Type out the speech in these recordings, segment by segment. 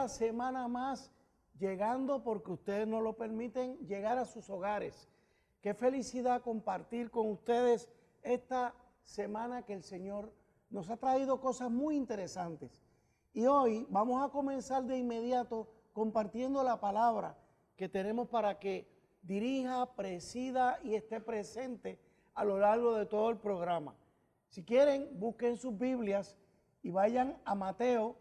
otra semana más llegando, porque ustedes no lo permiten, llegar a sus hogares. Qué felicidad compartir con ustedes esta semana que el Señor nos ha traído cosas muy interesantes. Y hoy vamos a comenzar de inmediato compartiendo la palabra que tenemos para que dirija, presida y esté presente a lo largo de todo el programa. Si quieren, busquen sus Biblias y vayan a Mateo,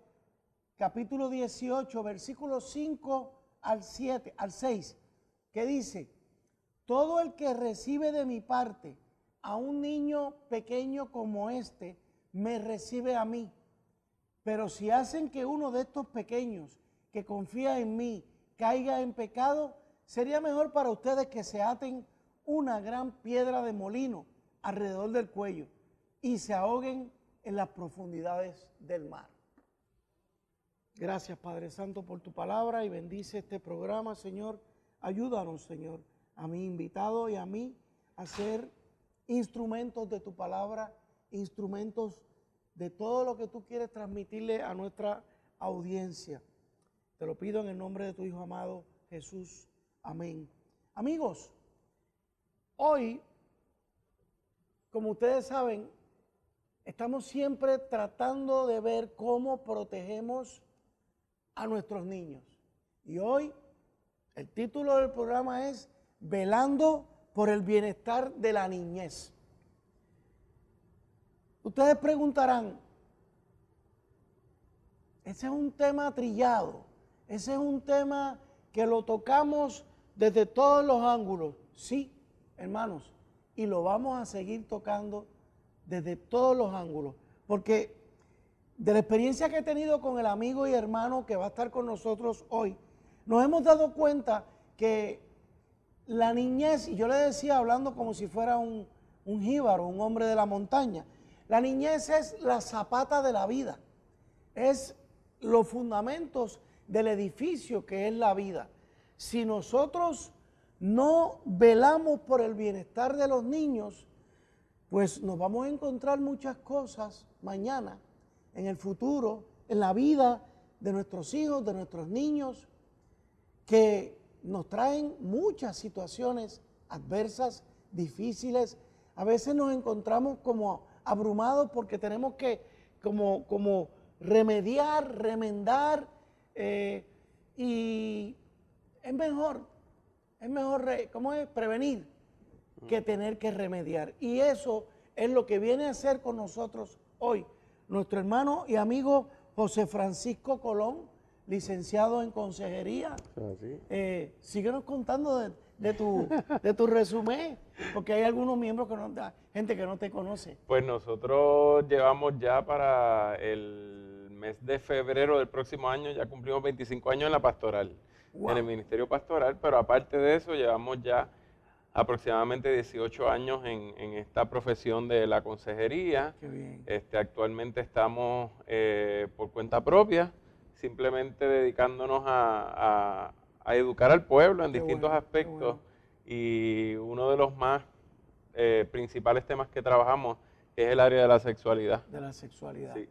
capítulo 18, versículos 5 al 6, que dice: todo el que recibe de mi parte a un niño pequeño como este, me recibe a mí. Pero si hacen que uno de estos pequeños que confía en mí caiga en pecado, sería mejor para ustedes que se aten una gran piedra de molino alrededor del cuello y se ahoguen en las profundidades del mar. Gracias, Padre Santo, por tu palabra, y bendice este programa, Señor. Ayúdanos, Señor, a mi invitado y a mí a ser instrumentos de tu palabra, instrumentos de todo lo que tú quieres transmitirle a nuestra audiencia. Te lo pido en el nombre de tu Hijo amado, Jesús. Amén. Amigos, hoy, como ustedes saben, estamos siempre tratando de ver cómo protegemos a nuestros niños. Y hoy el título del programa es Velando por el bienestar de la niñez. Ustedes preguntarán, ese es un tema trillado, ese es un tema que lo tocamos desde todos los ángulos. Sí, hermanos, y lo vamos a seguir tocando desde todos los ángulos, porque de la experiencia que he tenido con el amigo y hermano que va a estar con nosotros hoy, nos hemos dado cuenta que la niñez, y yo le decía hablando como si fuera un jíbaro, un hombre de la montaña, la niñez es la zapata de la vida, es los fundamentos del edificio que es la vida. Si nosotros no velamos por el bienestar de los niños, pues nos vamos a encontrar muchas cosas mañana, en el futuro, en la vida de nuestros hijos, de nuestros niños, que nos traen muchas situaciones adversas, difíciles. A veces nos encontramos como abrumados porque tenemos que como remediar, remendar, y es mejor ¿cómo es? Prevenir que tener que remediar. Y eso es lo que viene a hacer con nosotros hoy nuestro hermano y amigo José Francisco Colón, licenciado en consejería. Síguenos contando de tu resumen, porque hay algunos miembros gente que no te conoce. Pues nosotros llevamos ya para el mes de febrero del próximo año, ya cumplimos 25 años en la pastoral, en el ministerio pastoral, pero aparte de eso llevamos ya aproximadamente 18 años en esta profesión de la consejería. Qué bien. Actualmente estamos por cuenta propia, simplemente dedicándonos a educar al pueblo en distintos aspectos. Y uno de los más principales temas que trabajamos es el área de la sexualidad. De la sexualidad. Sí.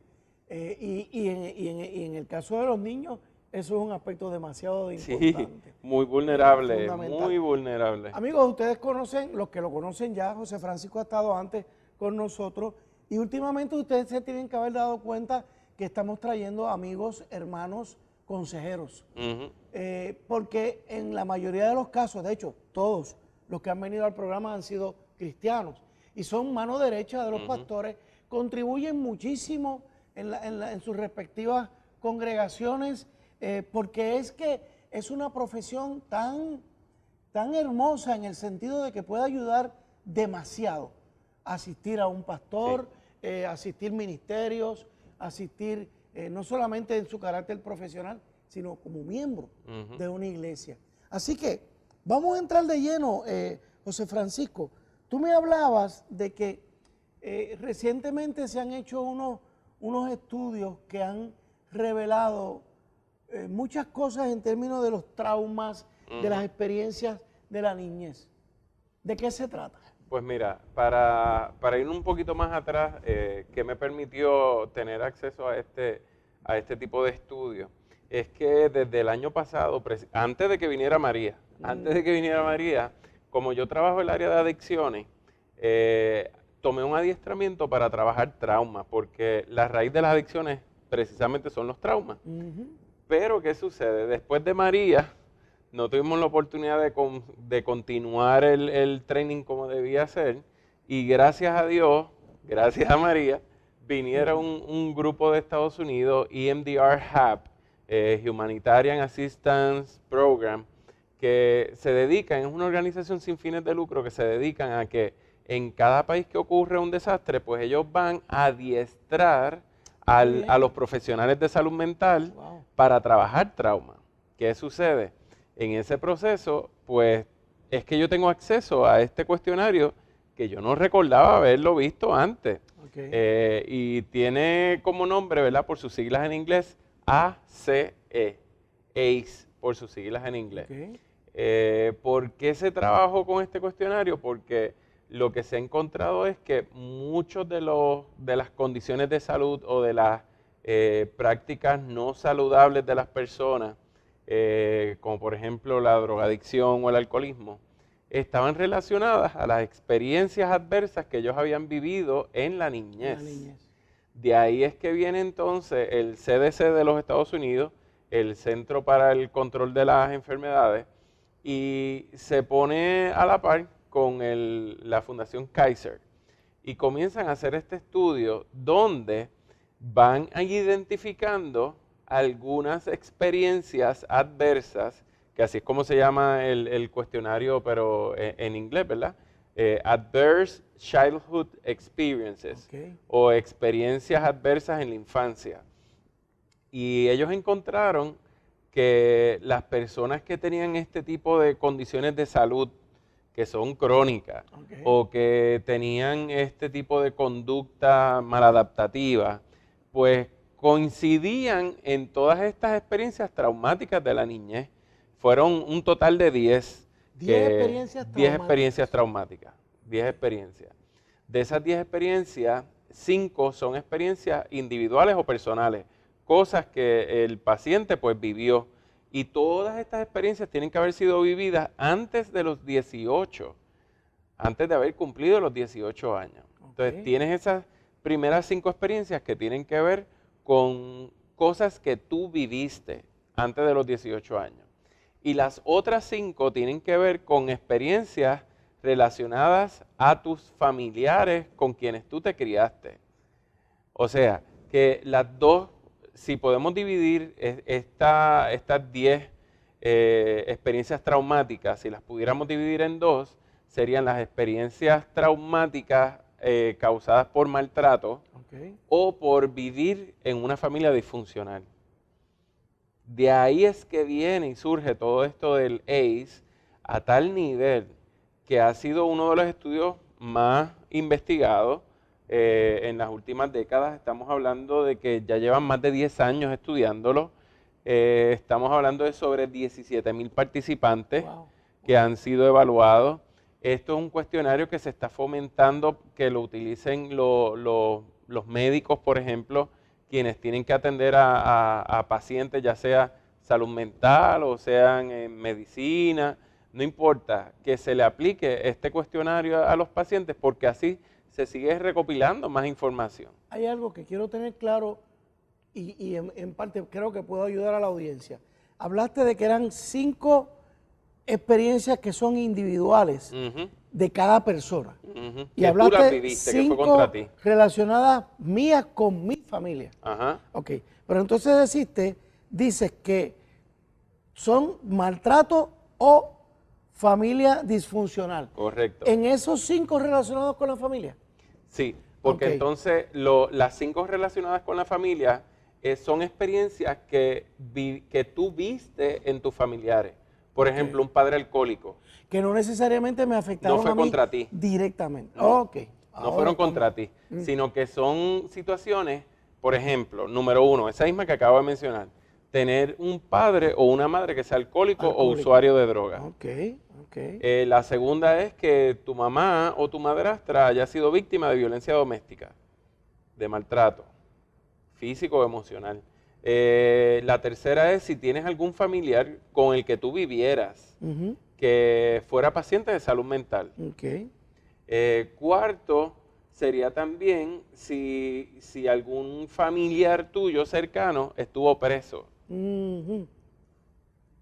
Y en el caso de los niños, eso es un aspecto demasiado importante. Sí, muy vulnerable, muy vulnerable. Amigos, ustedes conocen, los que lo conocen ya, José Francisco ha estado antes con nosotros, y últimamente ustedes se tienen que haber dado cuenta que estamos trayendo amigos, hermanos, consejeros. Porque en la mayoría de los casos, de hecho, todos los que han venido al programa han sido cristianos y son mano derecha de los pastores, contribuyen muchísimo en sus respectivas congregaciones, porque es que es una profesión tan hermosa en el sentido de que puede ayudar demasiado a asistir a un pastor, asistir ministerios, asistir no solamente en su carácter profesional, sino como miembro de una iglesia. Así que vamos a entrar de lleno, José Francisco. Tú me hablabas de que recientemente se han hecho unos estudios que han revelado muchas cosas en términos de los traumas, de las experiencias de la niñez. ¿De qué se trata? Pues mira, para ir un poquito más atrás, que me permitió tener acceso a este tipo de estudios, es que desde el año pasado, antes de que viniera María, como yo trabajo en el área de adicciones, tomé un adiestramiento para trabajar traumas, porque la raíz de las adicciones precisamente son los traumas. Pero, ¿qué sucede? Después de María, no tuvimos la oportunidad de continuar el training como debía ser, y gracias a Dios, gracias a María, viniera un grupo de Estados Unidos, EMDR HAP, Humanitarian Assistance Program, que se dedican, es una organización sin fines de lucro que se dedican a que en cada país que ocurre un desastre, pues ellos van a adiestrar a los profesionales de salud mental para trabajar trauma. ¿Qué sucede? En ese proceso, pues es que yo tengo acceso a este cuestionario que yo no recordaba haberlo visto antes. Y tiene como nombre, ¿verdad? Por sus siglas en inglés, ACE, ACE, por sus siglas en inglés. ¿Por qué se trabajó con este cuestionario? Porque lo que se ha encontrado es que muchos de las condiciones de salud o de las prácticas no saludables de las personas, como por ejemplo la drogadicción o el alcoholismo, estaban relacionadas a las experiencias adversas que ellos habían vivido en la niñez. De ahí es que viene entonces el CDC de los Estados Unidos, el Centro para el Control de las Enfermedades, y se pone a la par con la Fundación Kaiser, y comienzan a hacer este estudio donde van identificando algunas experiencias adversas, que así es como se llama el cuestionario, pero en inglés, ¿verdad? Adverse Childhood Experiences, o experiencias adversas en la infancia. Y ellos encontraron que las personas que tenían este tipo de condiciones de salud, que son crónicas, o que tenían este tipo de conducta maladaptativa, pues coincidían en todas estas experiencias traumáticas de la niñez. Fueron un total de 10. 10 experiencias traumáticas. 10 experiencias. De esas 10 experiencias, 5 son experiencias individuales o personales, cosas que el paciente pues vivió. Y todas estas experiencias tienen que haber sido vividas antes de los 18, antes de haber cumplido los 18 años. Entonces tienes esas primeras 5 experiencias que tienen que ver con cosas que tú viviste antes de los 18 años. Y las otras 5 tienen que ver con experiencias relacionadas a tus familiares con quienes tú te criaste. O sea, que las dos, si podemos dividir estas 10 experiencias traumáticas, si las pudiéramos dividir en 2, serían las experiencias traumáticas causadas por maltrato o por vivir en una familia disfuncional. De ahí es que viene y surge todo esto del ACE a tal nivel que ha sido uno de los estudios más investigados en las últimas décadas. Estamos hablando de que ya llevan más de 10 años estudiándolo. Estamos hablando de sobre 17,000 participantes que han sido evaluados. Esto es un cuestionario que se está fomentando que lo utilicen los médicos, por ejemplo, quienes tienen que atender a pacientes, ya sea salud mental o sean en medicina, no importa, que se le aplique este cuestionario a los pacientes, porque así se sigue recopilando más información. Hay algo que quiero tener claro y en parte creo que puedo ayudar a la audiencia. Hablaste de que eran 5 experiencias que son individuales de cada persona. Y que hablaste tú las viviste, 5 que fue contra ti. relacionadas mías con mi familia. Ok, pero entonces dices que son maltrato o familia disfuncional. Correcto. ¿En esos 5 relacionados con la familia? Sí, porque entonces las 5 relacionadas con la familia son experiencias que tú viste en tus familiares. Por ejemplo, un padre alcohólico. Que no necesariamente me afectaron no fue a mí contra ti. Directamente. No, no fueron contra ti, sino que son situaciones, por ejemplo, número 1, esa misma que acabo de mencionar, tener un padre o una madre que sea alcohólico o usuario de drogas. La segunda es que tu mamá o tu madrastra haya sido víctima de violencia doméstica, de maltrato, físico o emocional. La tercera es si tienes algún familiar con el que tú vivieras que fuera paciente de salud mental. Ok. Cuarto sería también si algún familiar tuyo cercano estuvo preso.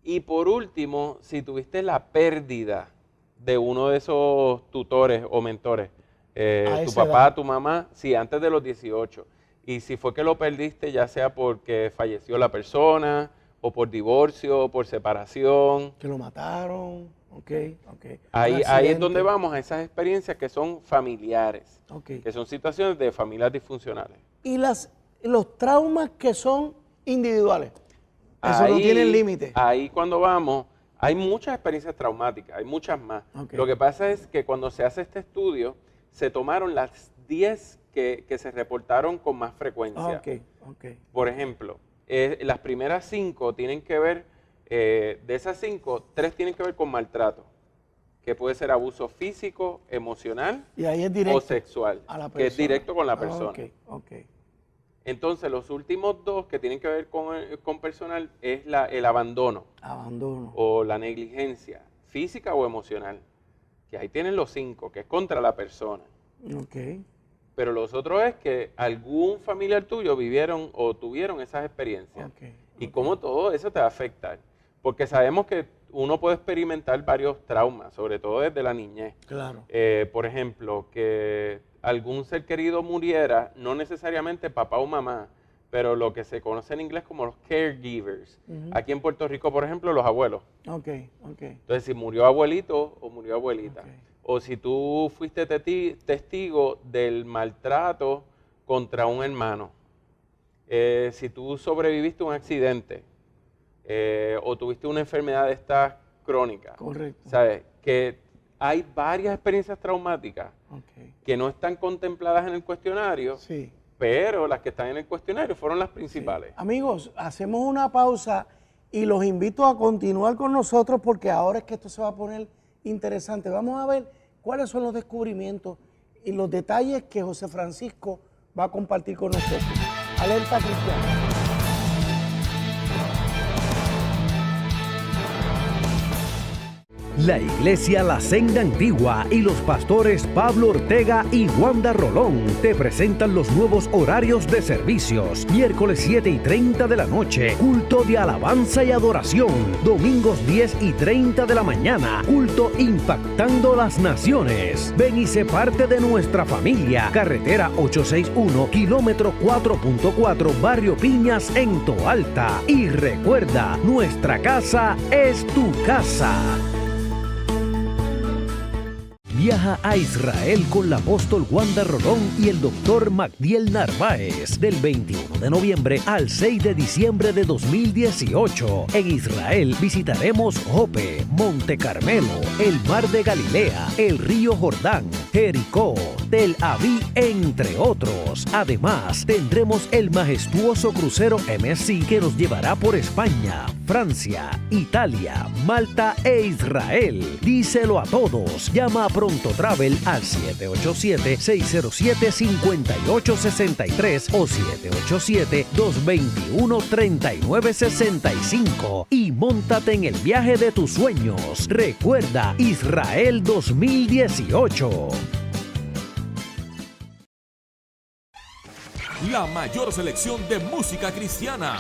Y por último, si tuviste la pérdida de uno de esos tutores o mentores, tu papá, tu mamá, sí, antes de los 18. Y si fue que lo perdiste, ya sea porque falleció la persona, o por divorcio, o por separación. Que lo mataron, ok. Ahí es donde vamos a esas experiencias que son familiares, que son situaciones de familias disfuncionales. Y los traumas que son individuales, eso no tiene límite. Ahí cuando vamos, hay muchas experiencias traumáticas, hay muchas más. Lo que pasa es que cuando se hace este estudio, se tomaron las 10 que se reportaron con más frecuencia. Por ejemplo, las primeras 5 tienen que ver, de esas 5, 3 tienen que ver con maltrato, que puede ser abuso físico, emocional y ahí es directo o sexual, a la persona. Que es directo con la persona. Okay. Entonces, los últimos 2 que tienen que ver con personal es el abandono. O la negligencia física o emocional, que ahí tienen los 5, que es contra la persona. Pero los otros es que algún familiar tuyo vivieron o tuvieron esas experiencias. Y cómo todo eso te va a afectar. Porque sabemos que uno puede experimentar varios traumas, sobre todo desde la niñez. Claro. Por ejemplo, que algún ser querido muriera, no necesariamente papá o mamá, pero lo que se conoce en inglés como los caregivers. Aquí en Puerto Rico, por ejemplo, los abuelos. Entonces, si murió abuelito o murió abuelita. O si tú fuiste testigo del maltrato contra un hermano. Si tú sobreviviste a un accidente o tuviste una enfermedad de estas crónicas. Correcto. ¿Sabes? Que hay varias experiencias traumáticas que no están contempladas en el cuestionario, pero las que están en el cuestionario fueron las principales. Amigos, hacemos una pausa y los invito a continuar con nosotros porque ahora es que esto se va a poner interesante. Vamos a ver cuáles son los descubrimientos y los detalles que José Francisco va a compartir con nosotros. Alerta Cristiana. La Iglesia La Senda Antigua y los pastores Pablo Ortega y Wanda Rolón te presentan los nuevos horarios de servicios. Miércoles 7:30 de la noche, culto de alabanza y adoración. Domingos 10:30 de la mañana, culto impactando las naciones. Ven y sé parte de nuestra familia. Carretera 861, kilómetro 4.4, Barrio Piñas en Toalta. Y recuerda, nuestra casa es tu casa. Viaja a Israel con la apóstol Wanda Rolón y el doctor Magdiel Narváez del 21 de noviembre al 6 de diciembre de 2018. En Israel visitaremos Jope, Monte Carmelo, el Mar de Galilea, el río Jordán, Jericó, Tel Aviv, entre otros. Además, tendremos el majestuoso crucero MSC que nos llevará por España, Francia, Italia, Malta e Israel. Díselo a todos. Llama a Pronto Travel al 787-607-5863 o 787-221-3965 y móntate en el viaje de tus sueños. Recuerda, Israel 2018. La mayor selección de música cristiana.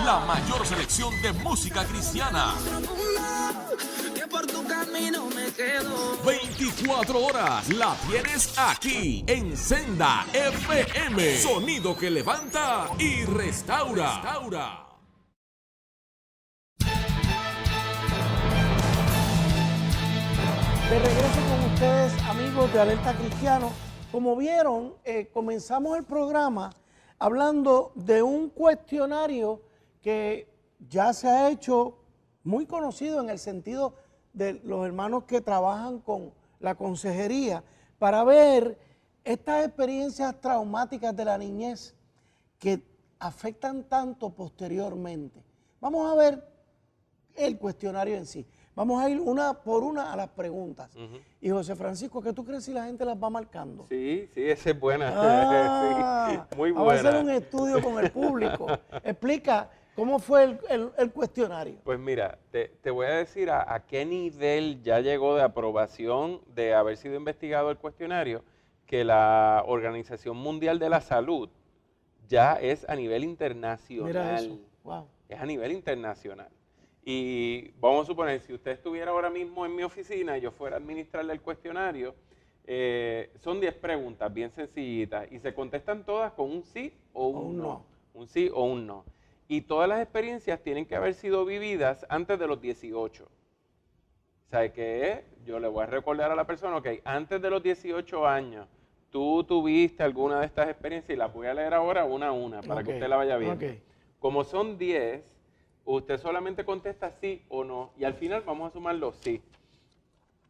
La mayor selección de música cristiana. 24 horas la tienes aquí en Senda FM. Sonido que levanta y restaura. De regreso con ustedes, amigos de Alerta Cristiano. Como vieron, comenzamos el programa hablando de un cuestionario que ya se ha hecho muy conocido en el sentido de los hermanos que trabajan con la consejería para ver estas experiencias traumáticas de la niñez que afectan tanto posteriormente. Vamos a ver el cuestionario en sí. Vamos a ir una por una a las preguntas. Y José Francisco, ¿qué tú crees si la gente las va marcando? Sí, esa es buena. Sí, muy vamos buena. a hacer un estudio con el público. Explica cómo fue el cuestionario. Pues mira, te voy a decir a qué nivel ya llegó de aprobación de haber sido investigado el cuestionario, que la Organización Mundial de la Salud ya es a nivel internacional. Mira eso. Wow. Es a nivel internacional. Y vamos a suponer, si usted estuviera ahora mismo en mi oficina y yo fuera a administrarle el cuestionario, son 10 preguntas bien sencillitas y se contestan todas con un sí o un no. Un sí o un no. Y todas las experiencias tienen que haber sido vividas antes de los 18. ¿Sabe qué? Yo le voy a recordar a la persona, ok, antes de los 18 años, tú tuviste alguna de estas experiencias y las voy a leer ahora una a una para que usted la vaya viendo. Como son 10, usted solamente contesta sí o no y al final vamos a sumar los sí.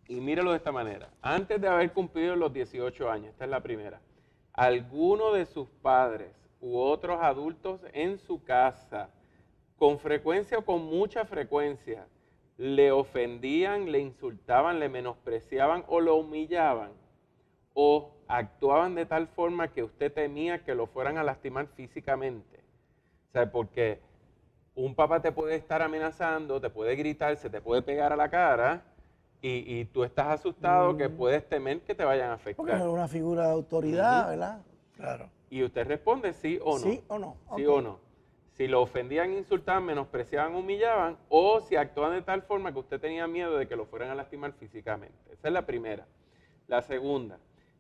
Y mírelo de esta manera. Antes de haber cumplido los 18 años, esta es la primera, alguno de sus padres u otros adultos en su casa, con frecuencia o con mucha frecuencia, le ofendían, le insultaban, le menospreciaban o lo humillaban, o actuaban de tal forma que usted temía que lo fueran a lastimar físicamente. O sea, porque un papá te puede estar amenazando, te puede gritar, se te puede pegar a la cara y tú estás asustado que puedes temer que te vayan a afectar. Porque es una figura de autoridad, ¿verdad? Claro. Y usted responde sí o no. Sí o no. Sí o no. Si lo ofendían, insultaban, menospreciaban, humillaban, o si actuaban de tal forma que usted tenía miedo de que lo fueran a lastimar físicamente. Esa es la primera. La segunda,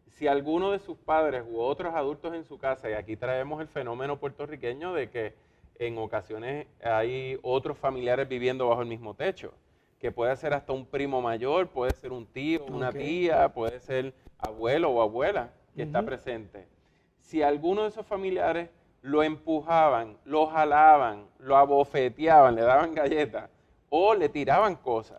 si alguno de sus padres u otros adultos en su casa, y aquí traemos el fenómeno puertorriqueño de que en ocasiones hay otros familiares viviendo bajo el mismo techo, que puede ser hasta un primo mayor, puede ser un tío, una tía, puede ser abuelo o abuela que está presente. Si alguno de esos familiares lo empujaban, lo jalaban, lo abofeteaban, le daban galletas o le tiraban cosas.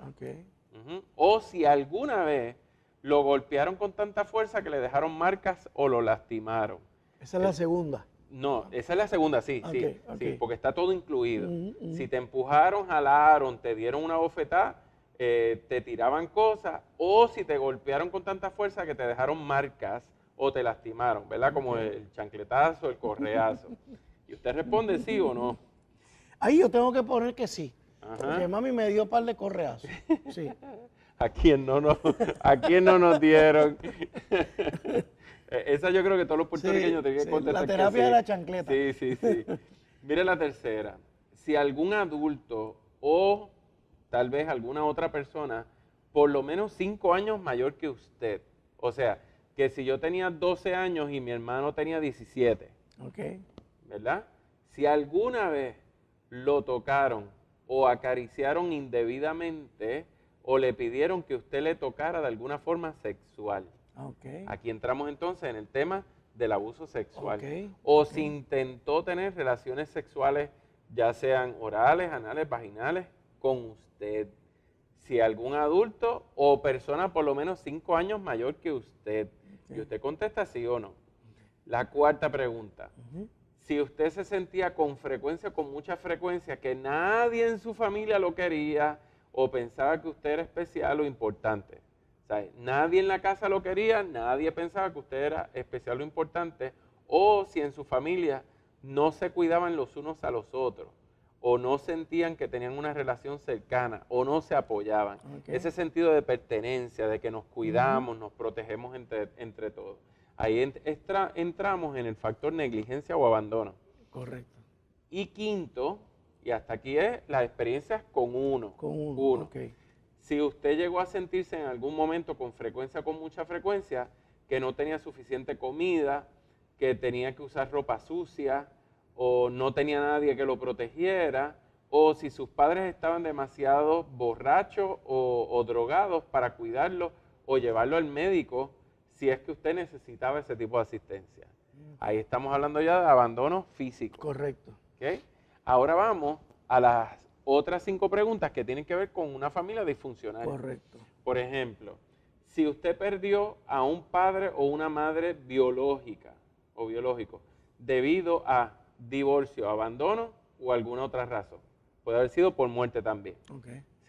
O si alguna vez lo golpearon con tanta fuerza que le dejaron marcas o lo lastimaron. Esa es la segunda. No, esa es la segunda, sí, sí, porque está todo incluido. Si te empujaron, jalaron, te dieron una bofetada, te tiraban cosas, o si te golpearon con tanta fuerza que te dejaron marcas o te lastimaron, ¿verdad? Como el chancletazo, el correazo. Y usted responde sí o no. Ahí yo tengo que poner que sí. Porque mami me dio un par de correazos. Sí. ¿A quién no nos dieron? Esa yo creo que todos los puertorriqueños tienen que contestar. La terapia de la chancleta. Sí. Mire la tercera. Si algún adulto o tal vez alguna otra persona, por lo menos 5 años mayor que usted, o sea, que si yo tenía 12 años y mi hermano tenía 17, ¿verdad? Si alguna vez lo tocaron o acariciaron indebidamente o le pidieron que usted le tocara de alguna forma sexual. Aquí entramos entonces en el tema del abuso sexual. O si intentó tener relaciones sexuales, ya sean orales, anales, vaginales, con usted. Si algún adulto o persona por lo menos 5 años mayor que usted. Y usted contesta sí o no. La cuarta pregunta. Si usted se sentía con frecuencia, con mucha frecuencia, que nadie en su familia lo quería o pensaba que usted era especial o importante. O sea, nadie en la casa lo quería, nadie pensaba que usted era especial o importante. O si en su familia no se cuidaban los unos a los otros, o no sentían que tenían una relación cercana, o no se apoyaban. Ese sentido de pertenencia, de que nos cuidamos, nos protegemos entre todos. Ahí entramos en el factor negligencia o abandono. Correcto. Y quinto, y hasta aquí es las experiencias con uno. Si usted llegó a sentirse en algún momento con frecuencia, con mucha frecuencia, que no tenía suficiente comida, que tenía que usar ropa sucia, o no tenía nadie que lo protegiera, o si sus padres estaban demasiado borrachos o drogados para cuidarlo o llevarlo al médico, si es que usted necesitaba ese tipo de asistencia. Ahí estamos hablando ya de abandono físico. Correcto. Ahora vamos a las otras 5 preguntas que tienen que ver con una familia disfuncional. Correcto. Por ejemplo, si usted perdió a un padre o una madre biológica o biológico debido a divorcio, abandono o alguna otra razón. Puede haber sido por muerte también.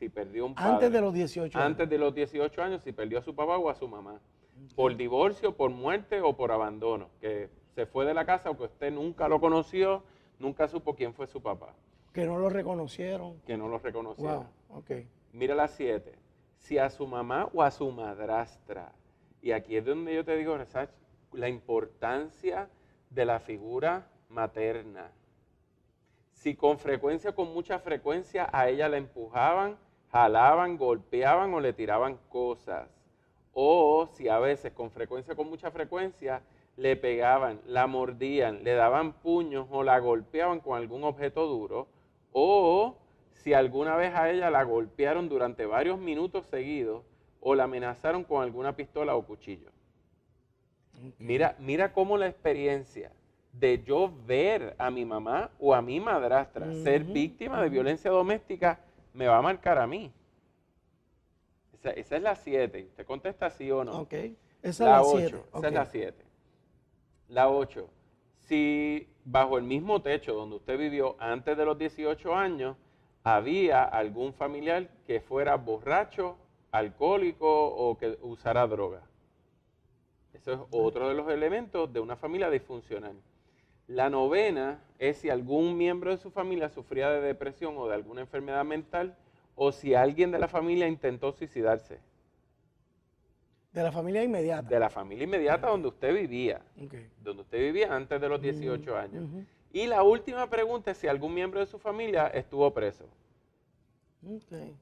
si perdió un padre. Antes de los 18 años. Antes de los 18 años, si perdió a su papá o a su mamá. Por divorcio, por muerte o por abandono. Que se fue de la casa o que usted nunca lo conoció, nunca supo quién fue su papá. Que no lo reconocieron. Que no lo reconocieron. Wow, ok. Mira la 7. Si a su mamá o a su madrastra. Y aquí es donde yo te digo, Resach, la importancia de la figura materna. Si con mucha frecuencia a ella la empujaban, jalaban, golpeaban o le tiraban cosas. O si a veces con mucha frecuencia, le pegaban, la mordían, le daban puños o la golpeaban con algún objeto duro. O si alguna vez a ella la golpearon durante varios minutos seguidos o la amenazaron con alguna pistola o cuchillo. Okay. Mira cómo la experiencia de yo ver a mi mamá o a mi madrastra ser víctima de violencia doméstica me va a marcar a mí. Esa es la 7. Usted contesta sí o no. Ok. Esa es la 8. Esa es la 7. La 8. Si bajo el mismo techo donde usted vivió antes de los 18 años, había algún familiar que fuera borracho, alcohólico o que usara droga. Eso es otro de los elementos de una familia disfuncional. La 9 es si algún miembro de su familia sufría de depresión o de alguna enfermedad mental o si alguien de la familia intentó suicidarse. De la familia inmediata. De la familia inmediata donde usted vivía. Okay. Donde usted vivía antes de los 18 años. Y la última pregunta es si algún miembro de su familia estuvo preso. Okay.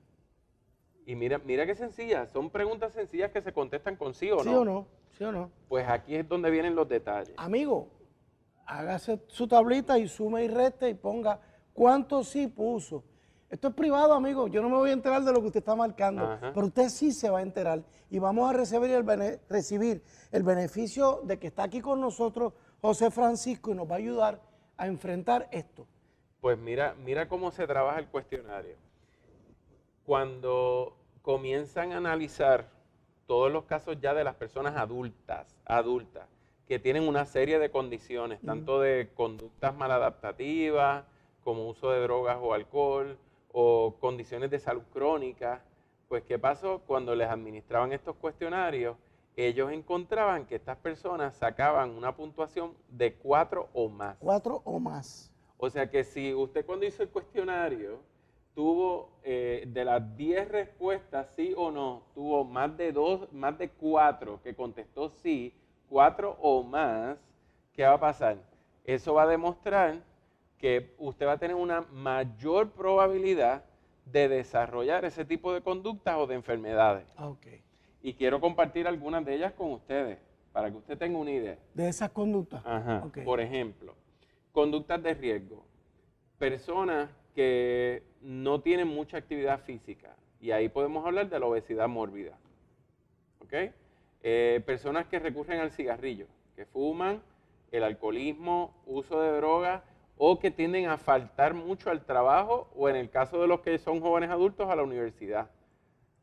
Y mira qué sencilla. Son preguntas sencillas que se contestan con sí o no. Sí o no. Sí o no. Pues aquí es donde vienen los detalles. Amigo, hágase su tablita y sume y reste y ponga cuánto sí puso. Esto es privado, amigo. Yo no me voy a enterar de lo que usted está marcando, pero usted sí se va a enterar. Y vamos a recibir el beneficio de que está aquí con nosotros José Francisco y nos va a ayudar a enfrentar esto. Pues mira cómo se trabaja el cuestionario. Cuando comienzan a analizar todos los casos ya de las personas adultas, que tienen una serie de condiciones, tanto de conductas maladaptativas, como uso de drogas o alcohol, o condiciones de salud crónica, pues ¿qué pasó? Cuando les administraban estos cuestionarios, ellos encontraban que estas personas sacaban una puntuación de 4 o más. 4 o más. O sea que si usted cuando hizo el cuestionario tuvo de las 10 respuestas sí o no, tuvo más de 4 que contestó sí, 4 o más, ¿qué va a pasar? Eso va a demostrar que usted va a tener una mayor probabilidad de desarrollar ese tipo de conductas o de enfermedades. Okay. Y quiero compartir algunas de ellas con ustedes, para que usted tenga una idea. ¿De esas conductas? Ajá. Okay. Por ejemplo, conductas de riesgo. Personas que no tienen mucha actividad física. Y ahí podemos hablar de la obesidad mórbida. ¿Okay? Personas que recurren al cigarrillo, que fuman, el alcoholismo, uso de drogas, o que tienden a faltar mucho al trabajo o en el caso de los que son jóvenes adultos a la universidad.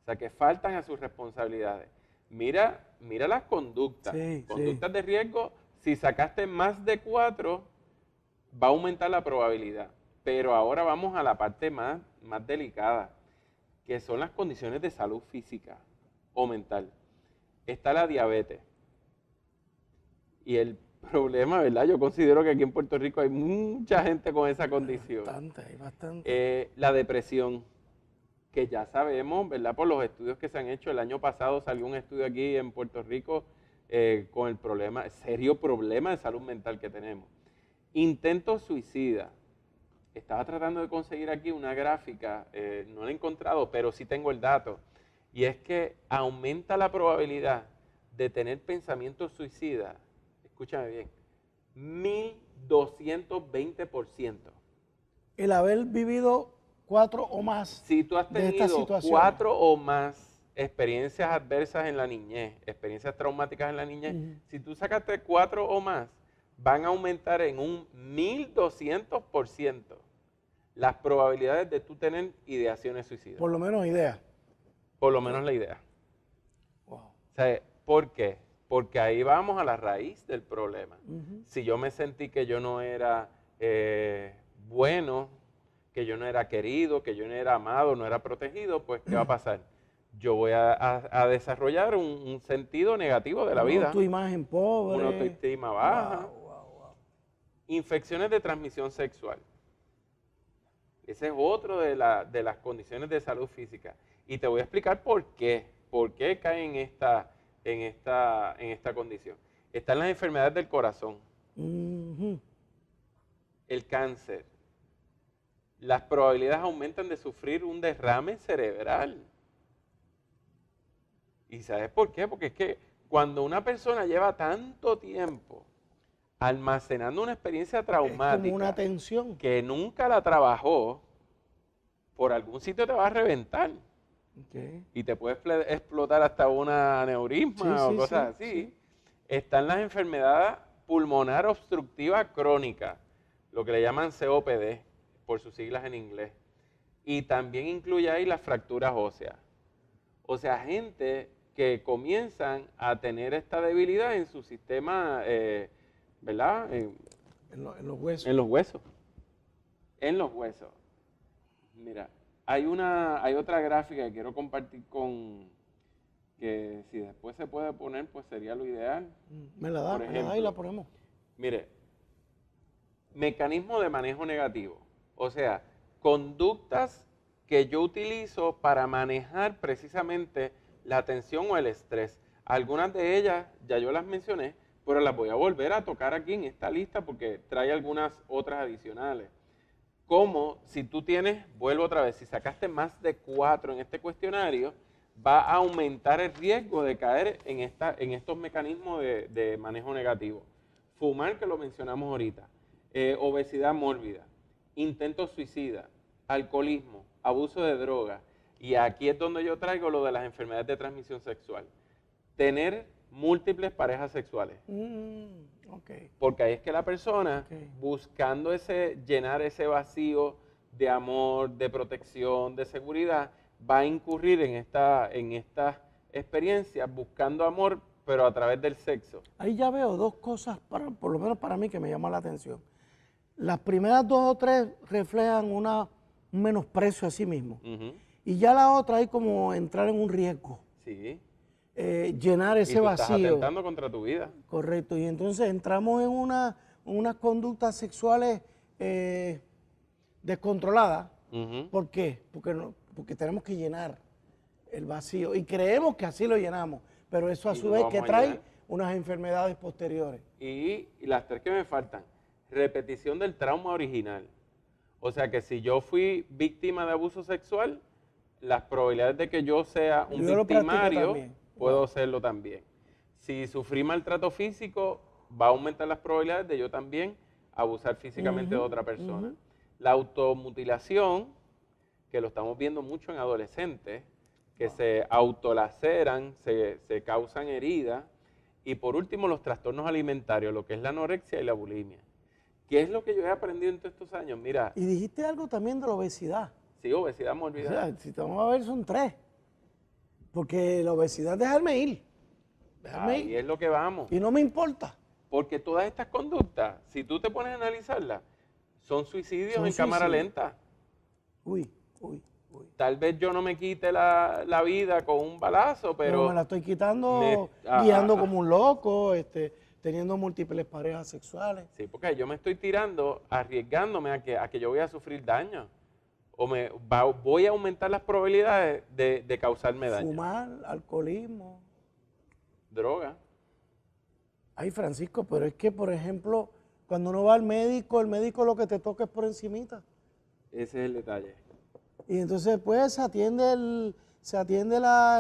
O sea, que faltan a sus responsabilidades. Mira las conductas. Conductas de riesgo, si sacaste más de 4, va a aumentar la probabilidad. Pero ahora vamos a la parte más delicada, que son las condiciones de salud física o mental. Está la diabetes. Y el problema, ¿verdad? Yo considero que aquí en Puerto Rico hay mucha gente con esa condición. Hay bastante. La depresión, que ya sabemos, ¿verdad? Por los estudios que se han hecho. El año pasado salió un estudio aquí en Puerto Rico con el serio problema de salud mental que tenemos. Intento suicida. Estaba tratando de conseguir aquí una gráfica, no la he encontrado, pero sí tengo el dato. Y es que aumenta la probabilidad de tener pensamientos suicidas. Escúchame bien, 1220%. El haber vivido 4 o más. Si tú has tenido 4 o más experiencias adversas en la niñez, experiencias traumáticas en la niñez, si tú sacaste 4 o más, van a aumentar en un 1200% las probabilidades de tú tener ideaciones suicidas. Por lo menos idea. Por lo menos la idea. Wow. O sea, ¿por qué? Porque ahí vamos a la raíz del problema. Si yo me sentí que yo no era bueno, que yo no era querido, que yo no era amado, no era protegido, pues ¿qué va a pasar? Yo voy a desarrollar un sentido negativo de la vida. Tu imagen pobre. Una autoestima baja. Wow. Infecciones de transmisión sexual. Ese es otro de las condiciones de salud física. Y te voy a explicar por qué. ¿Por qué cae en esta condición? Están las enfermedades del corazón. El cáncer. Las probabilidades aumentan de sufrir un derrame cerebral. ¿Y sabes por qué? Porque es que cuando una persona lleva tanto tiempo almacenando una experiencia traumática, es como una tensión que nunca la trabajó, por algún sitio te va a reventar. Okay. Y te puede explotar hasta un aneurisma o cosas así. Sí. Están las enfermedades pulmonar obstructiva crónica, lo que le llaman COPD, por sus siglas en inglés. Y también incluye ahí las fracturas óseas. O sea, gente que comienzan a tener esta debilidad en su sistema, ¿verdad? En los huesos. En los huesos. En los huesos. Mira, hay otra gráfica que quiero compartir que si después se puede poner, pues sería lo ideal. Me la da y la ponemos. Mire, mecanismo de manejo negativo. O sea, conductas que yo utilizo para manejar precisamente la tensión o el estrés. Algunas de ellas ya yo las mencioné, pero las voy a volver a tocar aquí en esta lista porque trae algunas otras adicionales. Como si tú tienes, vuelvo otra vez, si sacaste más de 4 en este cuestionario, va a aumentar el riesgo de caer en estos mecanismos de manejo negativo. Fumar, que lo mencionamos ahorita, obesidad mórbida, intentos suicidas, alcoholismo, abuso de drogas. Y aquí es donde yo traigo lo de las enfermedades de transmisión sexual. Tener múltiples parejas sexuales. Okay. Porque ahí es que la persona, buscando llenar ese vacío de amor, de protección, de seguridad, va a incurrir en estas experiencias buscando amor, pero a través del sexo. Ahí ya veo dos cosas, por lo menos para mí, que me llaman la atención. Las primeras 2 o 3 reflejan un menosprecio a sí mismo. Y ya la otra hay como entrar en un riesgo. Sí. Llenar ese vacío. Estás atentando contra tu vida. Correcto. Y entonces entramos en unas conductas sexuales descontroladas. ¿Por qué? Porque tenemos que llenar el vacío. Y creemos que así lo llenamos. Pero eso a su vez que trae unas enfermedades posteriores. Y las 3 que me faltan. Repetición del trauma original. O sea que si yo fui víctima de abuso sexual, las probabilidades de que yo sea un victimario, puedo serlo también. Si sufrí maltrato físico, va a aumentar las probabilidades de yo también abusar físicamente de otra persona. La automutilación, que lo estamos viendo mucho en adolescentes, que se autolaceran, se causan heridas. Y por último, los trastornos alimentarios, lo que es la anorexia y la bulimia. ¿Qué es lo que yo he aprendido en todos estos años? Mira. Y dijiste algo también de la obesidad. Sí, obesidad mórbida. O sea, si te vamos a ver, son 3. Porque la obesidad es dejarme ir. Ahí es lo que vamos. Y no me importa. Porque todas estas conductas, si tú te pones a analizarlas, son suicidios en cámara lenta. Uy. Tal vez yo no me quite la vida con un balazo, pero me la estoy quitando guiando como un loco, teniendo múltiples parejas sexuales. Sí, porque yo me estoy tirando, arriesgándome a que yo voy a sufrir daño. O voy a aumentar las probabilidades de causarme daño. Fumar, alcoholismo. Droga. Ay, Francisco, pero es que, por ejemplo, cuando uno va al médico, el médico lo que te toca es por encimita. Ese es el detalle. Y entonces, pues, se atiende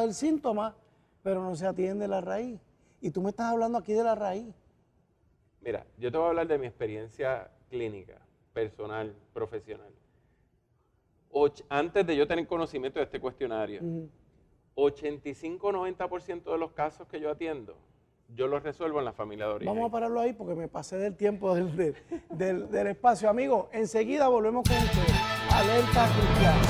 el síntoma, pero no se atiende la raíz. Y tú me estás hablando aquí de la raíz. Mira, yo te voy a hablar de mi experiencia clínica, personal, profesional. Antes de yo tener conocimiento de este cuestionario, 85-90% de los casos que yo atiendo, yo los resuelvo en la familia de origen. Vamos a pararlo ahí porque me pasé del tiempo del espacio. Amigos, enseguida volvemos con ustedes. Alerta Cristiana.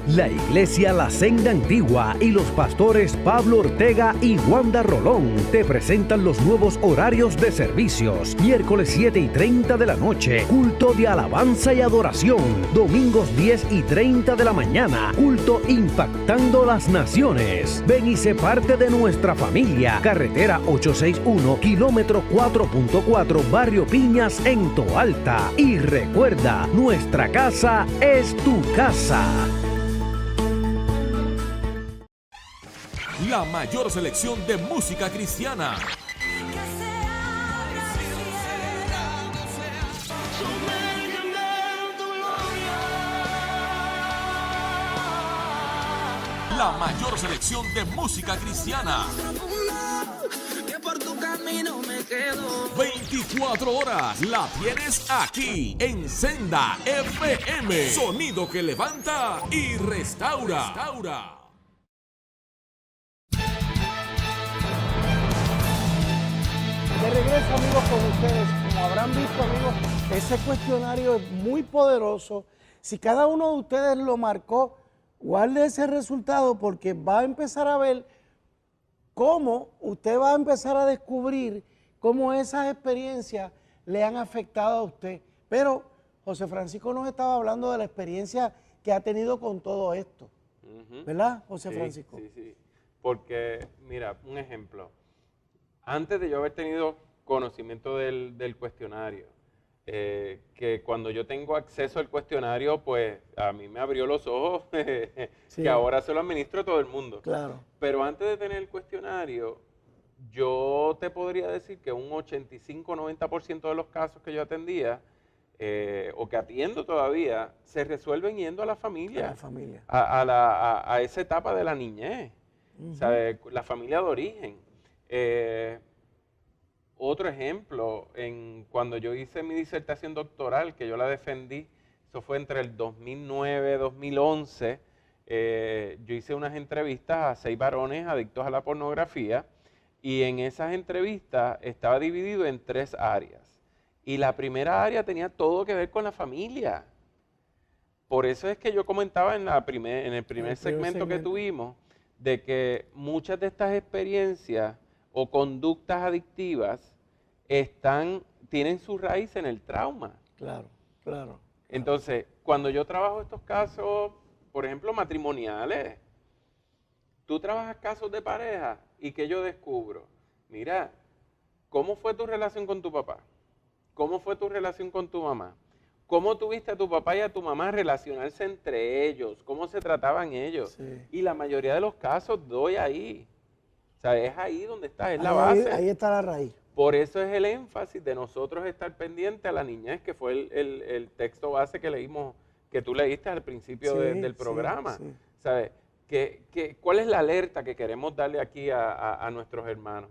La Iglesia La Senda Antigua y los pastores Pablo Ortega y Wanda Rolón te presentan los nuevos horarios de servicios. Miércoles 7:30 de la noche, culto de alabanza y adoración. Domingos 10:30 de la mañana, culto impactando las naciones. Ven y sé parte de nuestra familia. Carretera 861, kilómetro 4.4, Barrio Piñas en Toalta. Y recuerda, nuestra casa es tu casa. La mayor selección de música cristiana. La mayor selección de música cristiana. 24 horas la tienes aquí en Senda FM. Sonido que levanta y restaura. De regreso, amigos, con ustedes. Como habrán visto, amigos, ese cuestionario es muy poderoso. Si cada uno de ustedes lo marcó, guarde ese resultado porque va a empezar a ver cómo usted va a empezar a descubrir cómo esas experiencias le han afectado a usted. Pero José Francisco nos estaba hablando de la experiencia que ha tenido con todo esto. ¿Verdad, José Francisco? Sí. Porque, mira, un ejemplo. Antes de yo haber tenido conocimiento del cuestionario, que cuando yo tengo acceso al cuestionario, pues a mí me abrió los ojos, que ahora se lo administro a todo el mundo. Claro. Pero antes de tener el cuestionario, yo te podría decir que un 85-90% de los casos que yo atendía, o que atiendo todavía, se resuelven yendo a la familia. A la familia. A esa etapa de la niñez, ¿sabe? La familia de origen. Otro ejemplo, cuando yo hice mi disertación doctoral, que yo la defendí, eso fue entre el 2009 y 2011, yo hice unas entrevistas a 6 varones adictos a la pornografía y en esas entrevistas estaba dividido en 3 áreas. Y la primera área tenía todo que ver con la familia. Por eso es que yo comentaba en el primer segmento que tuvimos de que muchas de estas experiencias o conductas adictivas tienen su raíz en el trauma. Claro. Entonces, cuando yo trabajo estos casos, por ejemplo, matrimoniales, tú trabajas casos de pareja y ¿qué yo descubro? Mira, ¿cómo fue tu relación con tu papá? ¿Cómo fue tu relación con tu mamá? ¿Cómo tuviste a tu papá y a tu mamá relacionarse entre ellos? ¿Cómo se trataban ellos? Sí. Y la mayoría de los casos doy ahí. O sea, es ahí donde está, es la base. Ahí está la raíz. Por eso es el énfasis de nosotros estar pendiente a la niñez, que fue el texto base que leímos, que tú leíste al principio del programa. Sí. ¿Sabes? ¿Cuál es la alerta que queremos darle aquí a nuestros hermanos?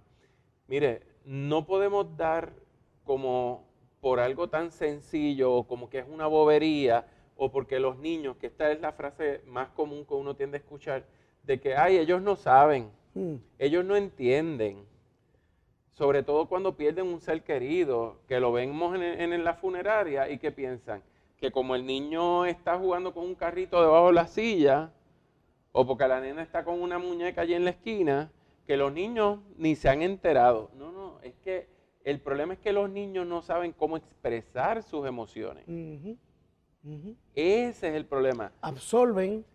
Mire, no podemos dar como por algo tan sencillo o como que es una bobería o porque los niños, que esta es la frase más común que uno tiende a escuchar, de que, ay, ellos no saben, ellos no entienden. Sobre todo cuando pierden un ser querido, que lo vemos en la funeraria y que piensan que como el niño está jugando con un carrito debajo de la silla, o porque la nena está con una muñeca allí en la esquina, que los niños ni se han enterado. No, es que el problema es que los niños no saben cómo expresar sus emociones. Ese es el problema. Absorben,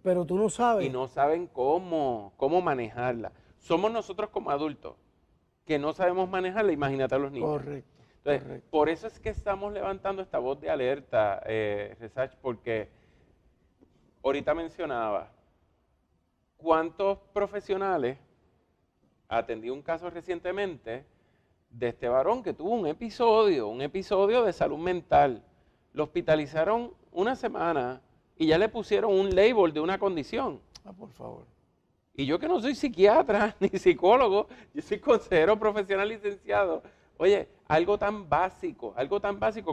pero tú no sabes. Y no saben cómo manejarla. Somos nosotros como adultos que no sabemos manejarla, imagínate a los niños. Correcto. Entonces, por eso es que estamos levantando esta voz de alerta, Resach, porque ahorita mencionaba, ¿cuántos profesionales? Atendí un caso recientemente de este varón que tuvo un episodio de salud mental. Lo hospitalizaron una semana y ya le pusieron un label de una condición. Por favor. Y yo que no soy psiquiatra ni psicólogo, yo soy consejero profesional licenciado. Oye, algo tan básico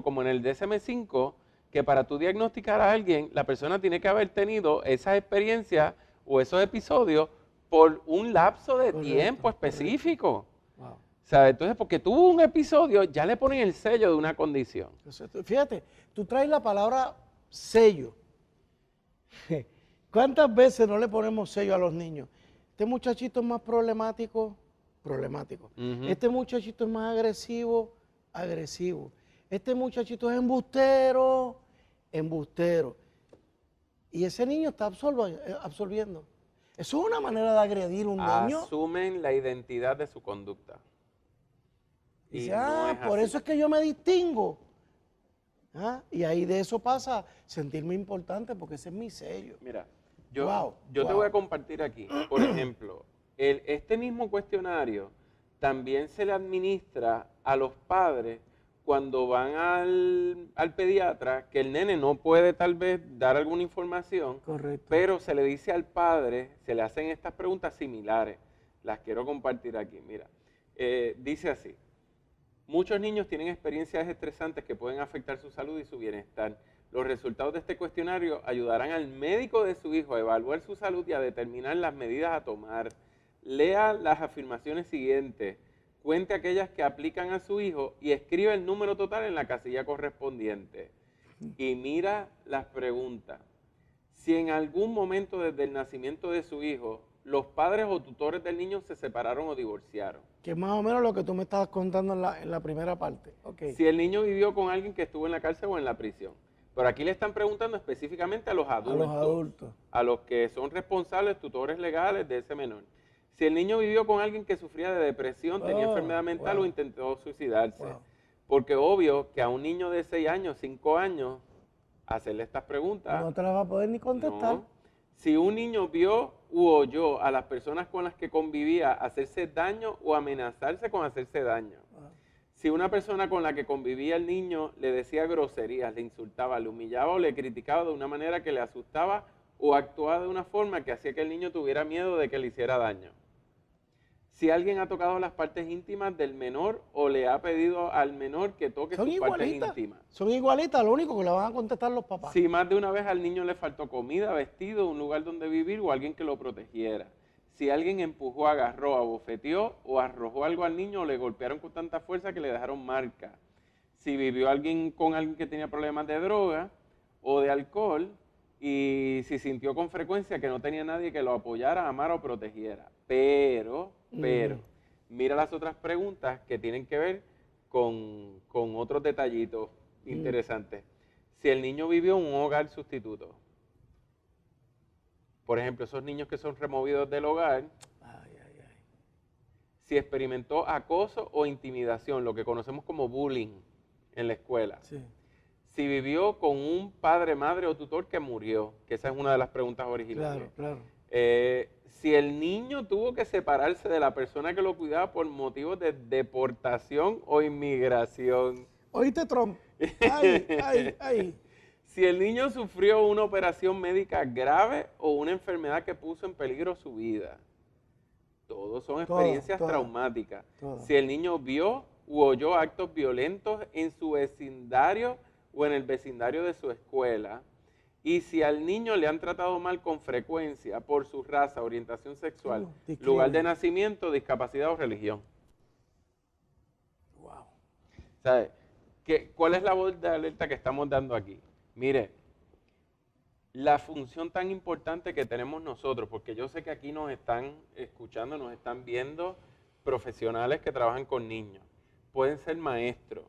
como en el DSM-5, que para tú diagnosticar a alguien, la persona tiene que haber tenido esas experiencias o esos episodios por un lapso de tiempo específico. Wow. ¿Sabes? Entonces, porque tuvo un episodio, ya le ponen el sello de una condición. Entonces, fíjate, tú traes la palabra sello. ¿Cuántas veces no le ponemos sello a los niños? Este muchachito es más problemático. Ujú. Este muchachito es más agresivo. Este muchachito es embustero. Y ese niño está absorbiendo. Eso es una manera de agredir a un niño. Asumen la identidad de su conducta. Y Y dice, no es por así. eso es que yo me distingo. Y ahí de eso pasa a sentirme importante porque ese es mi sello. Mira, Wow, yo te wow. voy a compartir aquí, por ejemplo, este mismo cuestionario también se le administra a los padres cuando van al pediatra, que el nene no puede tal vez dar alguna información, Correcto. pero se le dice al padre, se le hacen estas preguntas similares. Las quiero compartir aquí, mira. Dice así: muchos niños tienen experiencias estresantes que pueden afectar su salud y su bienestar. Los resultados de este cuestionario ayudarán al médico de su hijo a evaluar su salud y a determinar las medidas a tomar. Lea las afirmaciones siguientes, cuente aquellas que aplican a su hijo y escribe el número total en la casilla correspondiente. Y mira las preguntas. Si en algún momento desde el nacimiento de su hijo, los padres o tutores del niño se separaron o divorciaron. Que es más o menos lo que tú me estabas contando en la primera parte. Okay. Si el niño vivió con alguien que estuvo en la cárcel o en la prisión. Pero aquí le están preguntando específicamente a los adultos. A los que son responsables, tutores legales de ese menor. Si el niño vivió con alguien que sufría de depresión, tenía enfermedad mental o intentó suicidarse. Porque obvio que a un niño de 6 años, 5 años, hacerle estas preguntas. No te las va a poder ni contestar. No. Si un niño vio u oyó a las personas con las que convivía hacerse daño o amenazarse con hacerse daño. Si una persona con la que convivía el niño le decía groserías, le insultaba, le humillaba o le criticaba de una manera que le asustaba o actuaba de una forma que hacía que el niño tuviera miedo de que le hiciera daño. Si alguien ha tocado las partes íntimas del menor o le ha pedido al menor que toque sus partes íntimas. Son igualitas, lo único que le van a contestar los papás. Si más de una vez al niño le faltó comida, vestido, un lugar donde vivir o alguien que lo protegiera. Si alguien empujó, agarró, abofeteó o arrojó algo al niño o le golpearon con tanta fuerza que le dejaron marca. Si vivió con alguien que tenía problemas de droga o de alcohol y si sintió con frecuencia que no tenía nadie que lo apoyara, amara o protegiera. Pero, mira las otras preguntas que tienen que ver con otros detallitos interesantes. Si el niño vivió en un hogar sustituto. Por ejemplo, esos niños que son removidos del hogar, si experimentó acoso o intimidación, lo que conocemos como bullying en la escuela. Sí. Si vivió con un padre, madre o tutor que murió, que esa es una de las preguntas originales. Claro. Si el niño tuvo que separarse de la persona que lo cuidaba por motivos de deportación o inmigración. ¿Oíste, Trump? Ay. Si el niño sufrió una operación médica grave o una enfermedad que puso en peligro su vida. Todos son experiencias traumáticas. Si el niño vio u oyó actos violentos en su vecindario o en el vecindario de su escuela. Y si al niño le han tratado mal con frecuencia por su raza, orientación sexual, lugar de nacimiento, discapacidad o religión. Wow. ¿Sabe? ¿Cuál es la voz de alerta que estamos dando aquí? Mire, la función tan importante que tenemos nosotros, porque yo sé que aquí nos están escuchando, nos están viendo profesionales que trabajan con niños. Pueden ser maestros,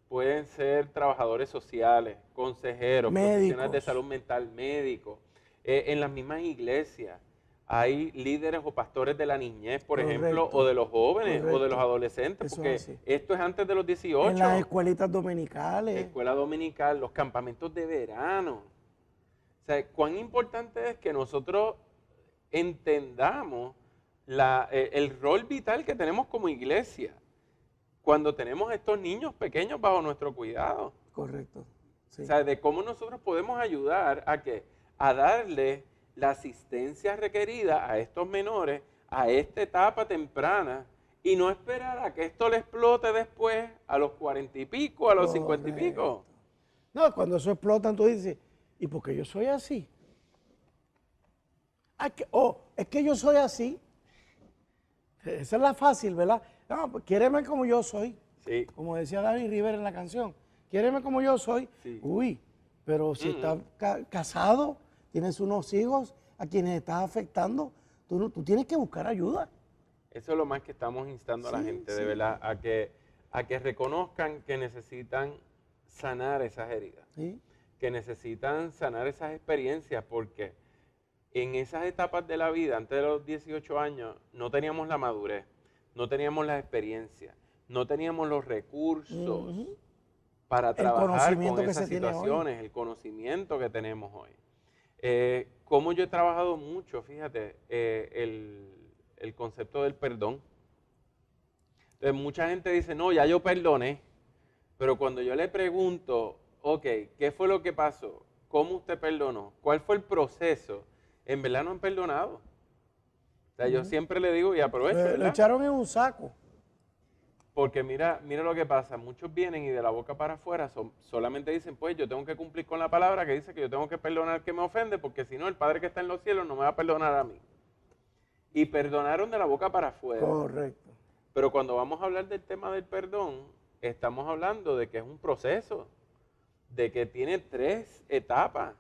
pueden ser trabajadores sociales, consejeros, profesionales de salud mental, médicos. En las mismas iglesias hay líderes o pastores de la niñez, por ejemplo, o de los jóvenes o de los adolescentes, porque esto es antes de los 18. En las escuelitas dominicales. Escuela dominical, los campamentos de verano. O sea, cuán importante es que nosotros entendamos el rol vital que tenemos como iglesia cuando tenemos estos niños pequeños bajo nuestro cuidado. Correcto. Sí. O sea, de cómo nosotros podemos ayudar a darle la asistencia requerida a estos menores a esta etapa temprana y no esperar a que esto le explote después a los 40 y pico, a los 50 y pico. No, cuando eso explota, tú dices, ¿y por qué yo soy así? Es que yo soy así. Esa es la fácil, ¿verdad? No, pues quiéreme como yo soy. Sí. Como decía Dani Rivera en la canción. Quiéreme como yo soy. Sí. Uy, pero si estás casado, tienes unos hijos, a quienes estás afectando, tú tienes que buscar ayuda. Eso es lo más que estamos instando a la gente, de verdad, a que reconozcan que necesitan sanar esas heridas, que necesitan sanar esas experiencias, porque en esas etapas de la vida, antes de los 18 años, no teníamos la madurez, no teníamos la experiencia, no teníamos los recursos para trabajar con esas situaciones, el conocimiento que tenemos hoy. Como yo he trabajado mucho, fíjate, el concepto del perdón. Entonces, mucha gente dice, no, ya yo perdoné, pero cuando yo le pregunto, ok, ¿qué fue lo que pasó? ¿Cómo usted perdonó? ¿Cuál fue el proceso? En verdad no han perdonado. O sea, yo siempre le digo y aprovecho, ¿verdad? Lo echaron en un saco. Porque mira lo que pasa, muchos vienen y de la boca para afuera solamente dicen, pues yo tengo que cumplir con la palabra que dice que yo tengo que perdonar al que me ofende, porque si no el Padre que está en los cielos no me va a perdonar a mí. Y perdonaron de la boca para afuera. Correcto. Pero cuando vamos a hablar del tema del perdón, estamos hablando de que es un proceso, de que tiene 3 etapas.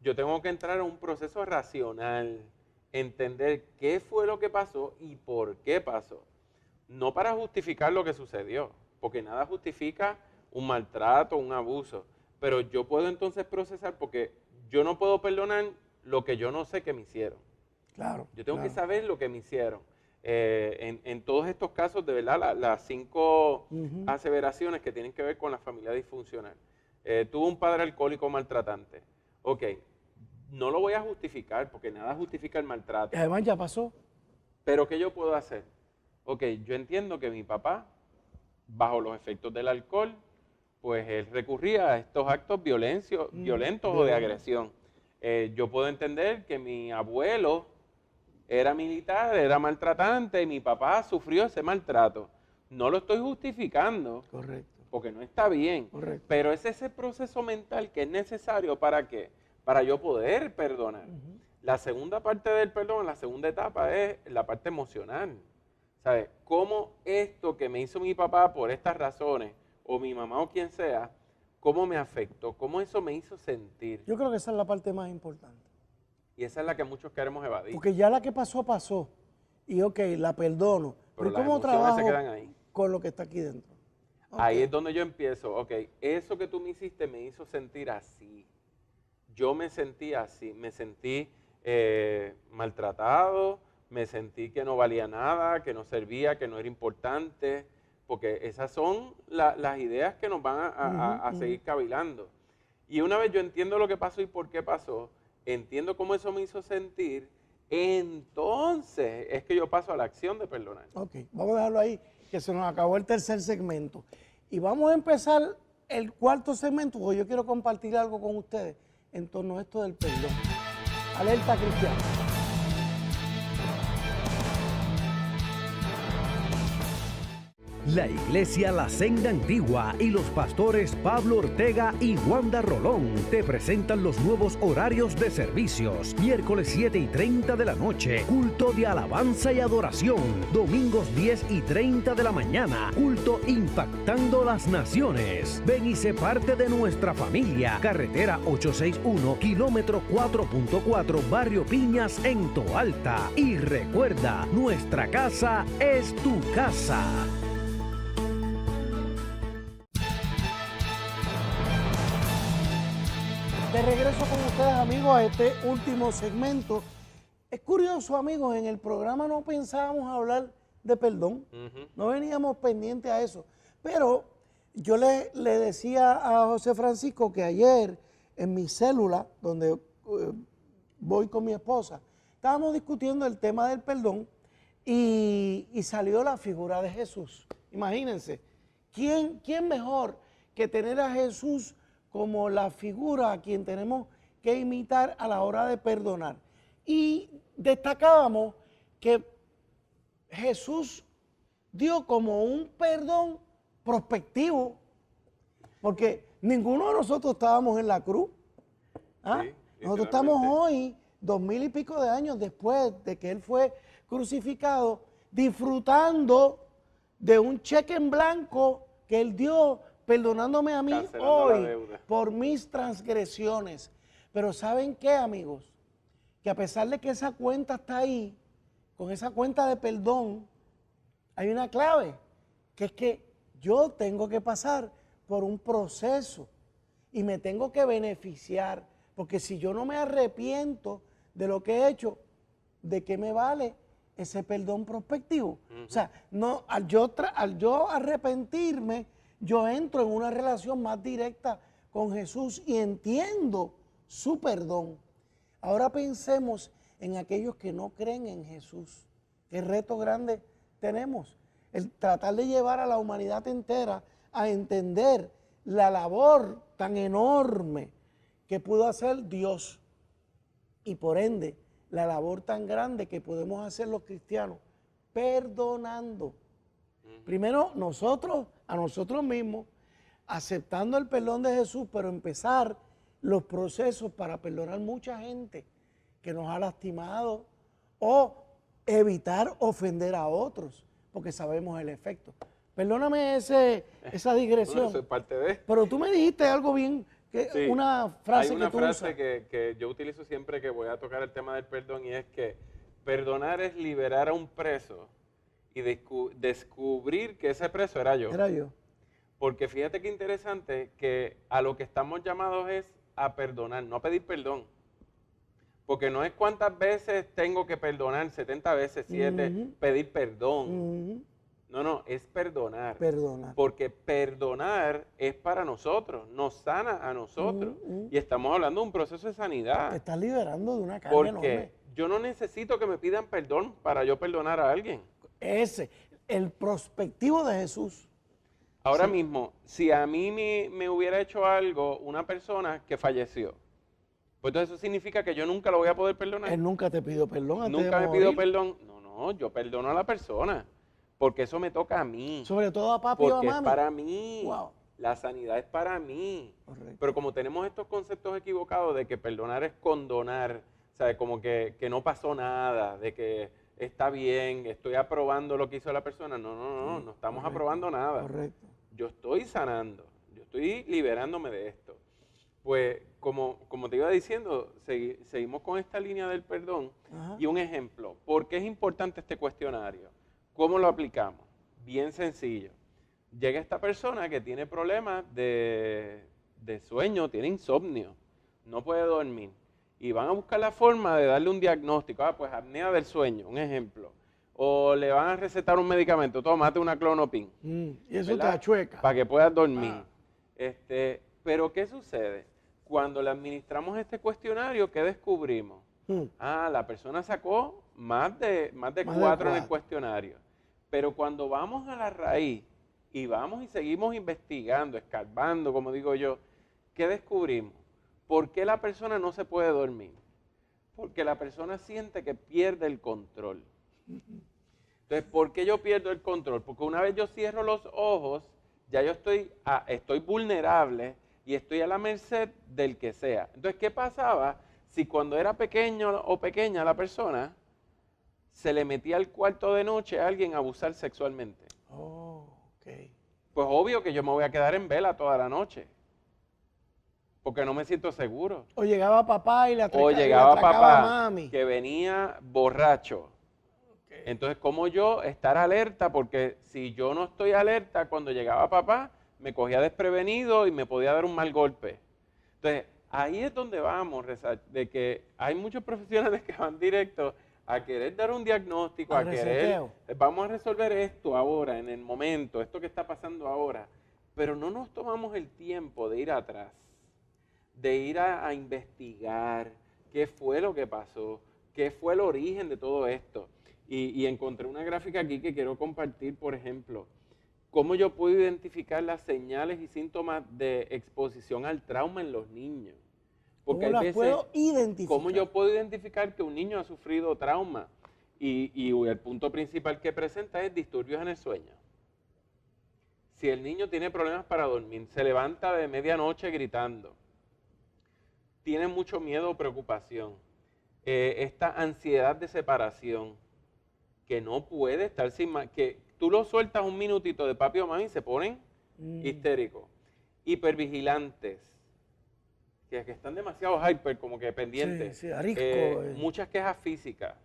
Yo tengo que entrar en un proceso racional, entender qué fue lo que pasó y por qué pasó. No para justificar lo que sucedió, porque nada justifica un maltrato, un abuso. Pero yo puedo entonces procesar, porque yo no puedo perdonar lo que yo no sé que me hicieron. Claro. Yo tengo que saber lo que me hicieron. En todos estos casos, de verdad, las 5 aseveraciones que tienen que ver con la familia disfuncional. Tuvo un padre alcohólico maltratante. Ok, no lo voy a justificar, porque nada justifica el maltrato. Y además ya pasó. Pero ¿qué yo puedo hacer? Ok, yo entiendo que mi papá, bajo los efectos del alcohol, pues él recurría a estos actos violentos o de agresión. Yo puedo entender que mi abuelo era militar, era maltratante y mi papá sufrió ese maltrato. No lo estoy justificando. Correcto. Porque no está bien. Correcto. Pero es ese proceso mental que es necesario para ¿qué? Para yo poder perdonar. La segunda parte del perdón, la segunda etapa es la parte emocional. ¿Sabes? Cómo esto que me hizo mi papá por estas razones, o mi mamá o quien sea, cómo me afectó, cómo eso me hizo sentir. Yo creo que esa es la parte más importante. Y esa es la que muchos queremos evadir. Porque ya la que pasó, pasó. Y ok, la perdono. Pero ¿y las cómo emociones trabajo se quedan ahí. con lo que está aquí dentro? Ahí es donde yo empiezo. Ok, eso que tú me hiciste me hizo sentir así. Yo me sentí así. Me sentí maltratado, me sentí que no valía nada, que no servía, que no era importante. Porque esas son las ideas que nos van a seguir cavilando. Y una vez yo entiendo lo que pasó y por qué pasó, entiendo cómo eso me hizo sentir, entonces es que yo paso a la acción de perdonar. Ok, vamos a dejarlo ahí, que se nos acabó el 3er segmento. Y vamos a empezar el 4º segmento, porque yo quiero compartir algo con ustedes en torno a esto del perdón. Alerta cristiana. La Iglesia La Senda Antigua y los pastores Pablo Ortega y Wanda Rolón te presentan los nuevos horarios de servicios. Miércoles 7:30 de la noche, culto de alabanza y adoración. Domingos 10:30 de la mañana, culto impactando las naciones. Ven y sé parte de nuestra familia. Carretera 861, kilómetro 4.4, Barrio Piñas en Toalta. Y recuerda, nuestra casa es tu casa. De regreso con ustedes, amigos, a este último segmento. Es curioso, amigos, en el programa no pensábamos hablar de perdón, no veníamos pendientes a eso. Pero yo le decía a José Francisco que ayer en mi célula, donde voy con mi esposa, estábamos discutiendo el tema del perdón y salió la figura de Jesús. Imagínense, ¿quién mejor que tener a Jesús como la figura a quien tenemos que imitar a la hora de perdonar? Y destacábamos que Jesús dio como un perdón prospectivo, porque ninguno de nosotros estábamos en la cruz. ¿Ah? Sí, nosotros estamos hoy, 2000 y pico de años después de que Él fue crucificado, disfrutando de un cheque en blanco que Él dio, perdonándome a mí hoy por mis transgresiones. Pero ¿saben qué, amigos? que a pesar de que esa cuenta está ahí, con esa cuenta de perdón, hay una clave, que es que yo tengo que pasar por un proceso y me tengo que beneficiar, porque si yo no me arrepiento de lo que he hecho, ¿de qué me vale ese perdón prospectivo? O sea, no, al yo arrepentirme, yo entro en una relación más directa con Jesús y entiendo su perdón. Ahora pensemos en aquellos que no creen en Jesús. ¿Qué reto grande tenemos? El tratar de llevar a la humanidad entera a entender la labor tan enorme que pudo hacer Dios y por ende la labor tan grande que podemos hacer los cristianos, perdonando. Primero nosotros, a nosotros mismos, aceptando el perdón de Jesús, pero empezar los procesos para perdonar mucha gente que nos ha lastimado o evitar ofender a otros, porque sabemos el efecto. Perdóname esa digresión. Bueno, eso es parte de esto. Pero tú me dijiste algo bien, Sí, una frase hay una que tú frase usas. que yo utilizo siempre que voy a tocar el tema del perdón y es que perdonar es liberar a un preso y descubrir que ese preso era yo. Era yo. Porque fíjate qué interesante que a lo que estamos llamados es a perdonar, no a pedir perdón. Porque no es cuántas veces tengo que perdonar, 70 veces, 7, pedir perdón. No, es perdonar. Perdonar. Porque perdonar es para nosotros, nos sana a nosotros. Y estamos hablando de un proceso de sanidad. Te estás liberando de una carga Porque enorme. yo no necesito que me pidan perdón para yo perdonar a alguien. El prospectivo de Jesús. Ahora mismo, si a mí me hubiera hecho algo una persona que falleció, pues entonces eso significa que yo nunca lo voy a poder perdonar. Él nunca te pidió perdón antes Nunca de me pido morir. perdón. No, yo perdono a la persona. Porque eso me toca a mí. Sobre todo a papi y a Porque es mami. para mí. Wow. La sanidad es para mí. Correcto. Pero como tenemos estos conceptos equivocados de que perdonar es condonar, ¿sabes? Como que no pasó nada, de que está bien, estoy aprobando lo que hizo la persona. No estamos Correcto. aprobando nada. Correcto. Yo estoy sanando, yo estoy liberándome de esto. Pues como te iba diciendo, seguimos con esta línea del perdón. Ajá. Y un ejemplo, ¿por qué es importante este cuestionario? ¿Cómo lo aplicamos? Bien sencillo. Llega esta persona que tiene problemas de sueño, tiene insomnio, no puede dormir. Y van a buscar la forma de darle un diagnóstico. Pues apnea del sueño, un ejemplo. O le van a recetar un medicamento, tómate una Clonopin. Y eso ¿verdad? te achueca. Para que puedas dormir. Pero ¿qué sucede? Cuando le administramos este cuestionario, ¿qué descubrimos? La persona sacó más de 4 en el cuestionario. Pero cuando vamos a la raíz y vamos y seguimos investigando, escarbando, como digo yo, ¿qué descubrimos? ¿Por qué la persona no se puede dormir? Porque la persona siente que pierde el control. Entonces, ¿por qué yo pierdo el control? Porque una vez yo cierro los ojos, ya yo estoy vulnerable y estoy a la merced del que sea. Entonces, ¿qué pasaba si cuando era pequeño o pequeña la persona se le metía al cuarto de noche a alguien a abusar sexualmente? Oh, ok. Pues obvio que yo me voy a quedar en vela toda la noche, porque no me siento seguro. O llegaba papá y le O atracaba llegaba a papá mami. que venía borracho. Entonces, ¿cómo yo estar alerta? Porque si yo no estoy alerta, cuando llegaba papá, me cogía desprevenido y me podía dar un mal golpe. Entonces, ahí es donde vamos, de que hay muchos profesionales que van directos a querer dar un diagnóstico, a querer, vamos a resolver esto ahora, en el momento, esto que está pasando ahora. Pero no nos tomamos el tiempo de ir atrás, de ir a investigar qué fue lo que pasó, qué fue el origen de todo esto. Y encontré una gráfica aquí que quiero compartir, por ejemplo, cómo yo puedo identificar las señales y síntomas de exposición al trauma en los niños. Porque ¿Cómo las puedo identificar? ¿Cómo yo puedo identificar que un niño ha sufrido trauma? Y el punto principal que presenta es disturbios en el sueño. Si el niño tiene problemas para dormir, se levanta de medianoche gritando, tiene mucho miedo o preocupación, esta ansiedad de separación, que no puede estar que tú lo sueltas un minutito de papi o mami y se ponen histéricos, hipervigilantes, que están demasiado hyper, como que pendientes. Sí, arisco. Muchas quejas físicas.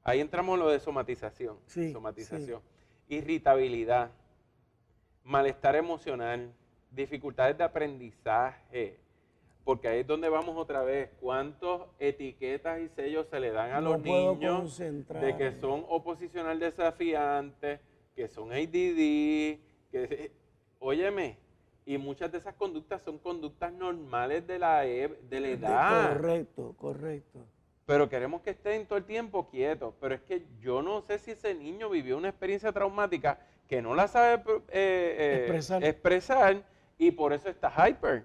Ahí entramos en lo de somatización. Sí, somatización. Irritabilidad, malestar emocional, dificultades de aprendizaje. Porque ahí es donde vamos otra vez. ¿Cuántas etiquetas y sellos se le dan a los niños de que son oposicional desafiantes, que son ADD, óyeme, y muchas de esas conductas son conductas normales de la edad. Correcto. Pero queremos que estén todo el tiempo quietos. Pero es que yo no sé si ese niño vivió una experiencia traumática que no la sabe expresar y por eso está hyper.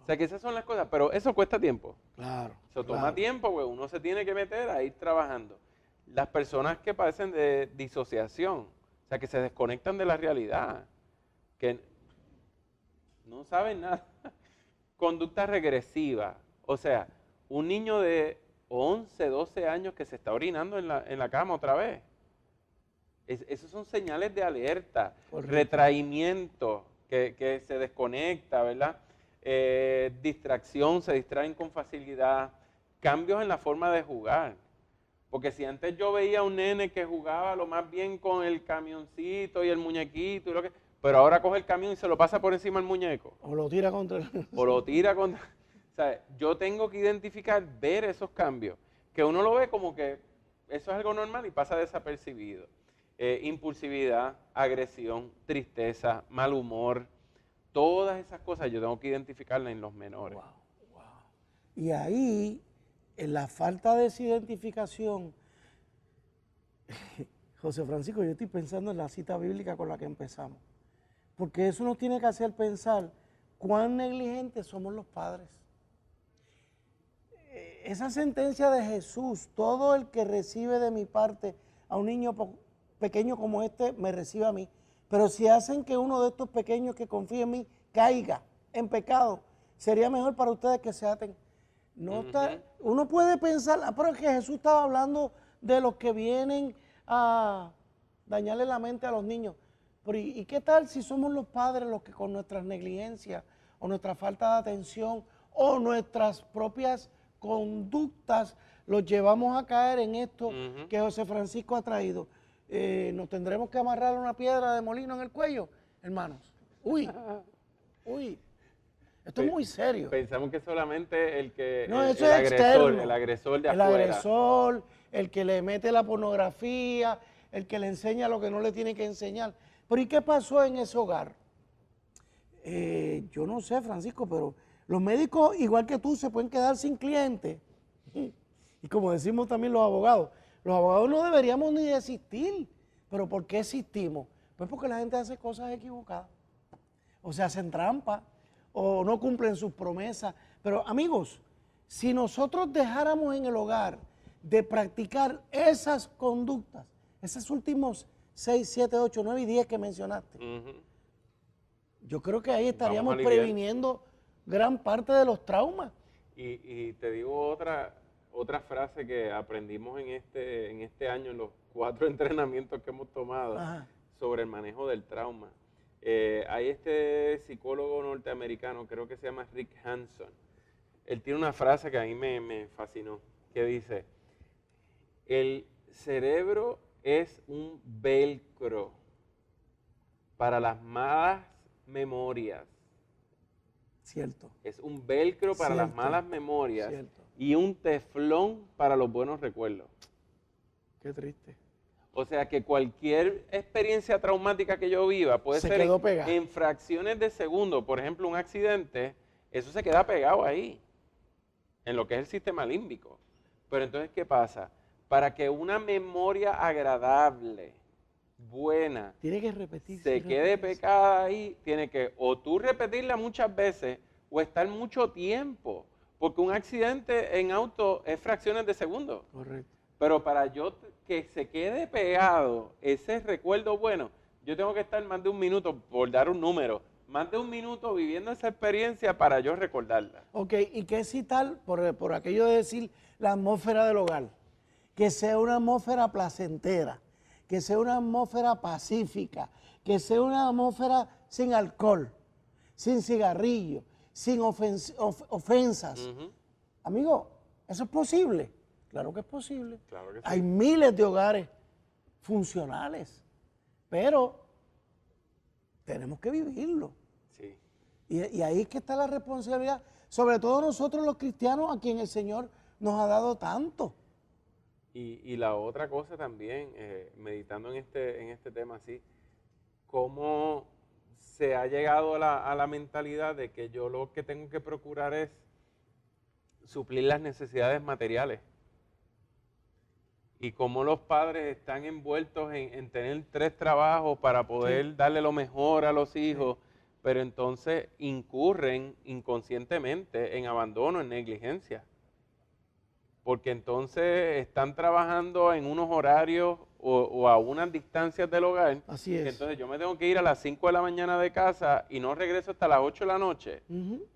O sea que esas son las cosas, pero eso cuesta tiempo. Claro. Eso toma tiempo, pues uno se tiene que meter a ir trabajando. Las personas que padecen de disociación, o sea que se desconectan de la realidad, que no saben nada. Conducta regresiva, o sea, un niño de 11, 12 años que se está orinando en la cama otra vez. Esos son señales de alerta, retraimiento, que se desconecta, ¿verdad? Distracción, se distraen con facilidad, cambios en la forma de jugar. Porque si antes yo veía a un nene que jugaba lo más bien con el camioncito y el muñequito, pero ahora coge el camión y se lo pasa por encima del muñeco. O lo tira contra el... O lo tira contra... O sea, yo tengo que identificar, ver esos cambios, que uno lo ve como que eso es algo normal y pasa desapercibido. Impulsividad, agresión, tristeza, mal humor, todas esas cosas yo tengo que identificarlas en los menores. Wow. Y ahí, en la falta de esa identificación, José Francisco, yo estoy pensando en la cita bíblica con la que empezamos. Porque eso nos tiene que hacer pensar cuán negligentes somos los padres. Esa sentencia de Jesús, todo el que recibe de mi parte a un niño pequeño como este, me recibe a mí. Pero si hacen que uno de estos pequeños que confía en mí caiga en pecado, sería mejor para ustedes que se aten. Uno puede pensar, pero es que Jesús estaba hablando de los que vienen a dañarle la mente a los niños. Pero ¿y qué tal si somos los padres los que con nuestras negligencias o nuestra falta de atención o nuestras propias conductas los llevamos a caer en esto que José Francisco ha traído? ¿Nos tendremos que amarrar una piedra de molino en el cuello, hermanos? Uy, esto es muy serio. Pensamos que solamente el que no, el agresor de afuera. El agresor, el que le mete la pornografía, el que le enseña lo que no le tiene que enseñar. Pero ¿y qué pasó en ese hogar? Yo no sé, Francisco, pero los médicos, igual que tú, se pueden quedar sin clientes. Y como decimos también los abogados no deberíamos ni existir. ¿Pero por qué existimos? Pues porque la gente hace cosas equivocadas. O se hacen trampas, o no cumplen sus promesas. Pero amigos, si nosotros dejáramos en el hogar de practicar esas conductas, esos últimos 6, 7, 8, 9 y 10 que mencionaste, yo creo que ahí estaríamos previniendo gran parte de los traumas. Y te digo otra frase que aprendimos en este año, en los 4 entrenamientos que hemos tomado sobre el manejo del trauma. Hay este psicólogo norteamericano, creo que se llama Rick Hanson. Él tiene una frase que a mí me fascinó, que dice: el cerebro es un velcro para las malas memorias. Cierto. Es un velcro para las malas memorias y un teflón para los buenos recuerdos. Qué triste. O sea que cualquier experiencia traumática que yo viva puede ser en fracciones de segundo. Por ejemplo, un accidente, eso se queda pegado ahí, en lo que es el sistema límbico. Pero entonces, ¿qué pasa? Para que una memoria agradable, buena, tiene que repetirse, se quede pegada ahí, tiene que o tú repetirla muchas veces o estar mucho tiempo. Porque un accidente en auto es fracciones de segundo. Correcto. Pero para yo que se quede pegado ese recuerdo bueno, yo tengo que estar más de un minuto, por dar un número, más de un minuto viviendo esa experiencia para yo recordarla. Ok, ¿y qué si tal, por aquello de decir la atmósfera del hogar? Que sea una atmósfera placentera, que sea una atmósfera pacífica, que sea una atmósfera sin alcohol, sin cigarrillo, sin ofensas. Amigo, ¿eso es posible? Claro que es posible. Claro que sí. Hay miles de hogares funcionales, pero tenemos que vivirlo. Sí. Y ahí es que está la responsabilidad, sobre todo nosotros los cristianos, a quien el Señor nos ha dado tanto. Y la otra cosa también, meditando en este tema así, cómo se ha llegado a la mentalidad de que yo lo que tengo que procurar es suplir las necesidades materiales. Y cómo los padres están envueltos en tener 3 trabajos para poder darle lo mejor a los hijos, pero entonces incurren inconscientemente en abandono, en negligencia. Porque entonces están trabajando en unos horarios o a unas distancias del hogar. Así es. Entonces yo me tengo que ir a las 5 de la mañana de casa y no regreso hasta las 8 de la noche.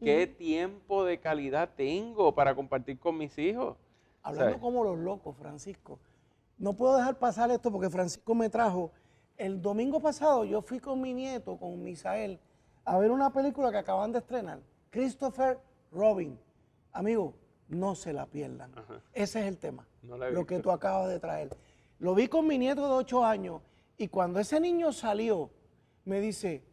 ¿Qué tiempo de calidad tengo para compartir con mis hijos? Hablando ¿sabes? como los locos, Francisco. No puedo dejar pasar esto porque Francisco me trajo. El domingo pasado yo fui con mi nieto, con Misael, a ver una película que acaban de estrenar, Christopher Robin. Amigo, no se la pierdan. Ese es el tema, No la he lo que visto. tú acabas de traer. Lo vi con mi nieto de 8 años y cuando ese niño salió, me dice,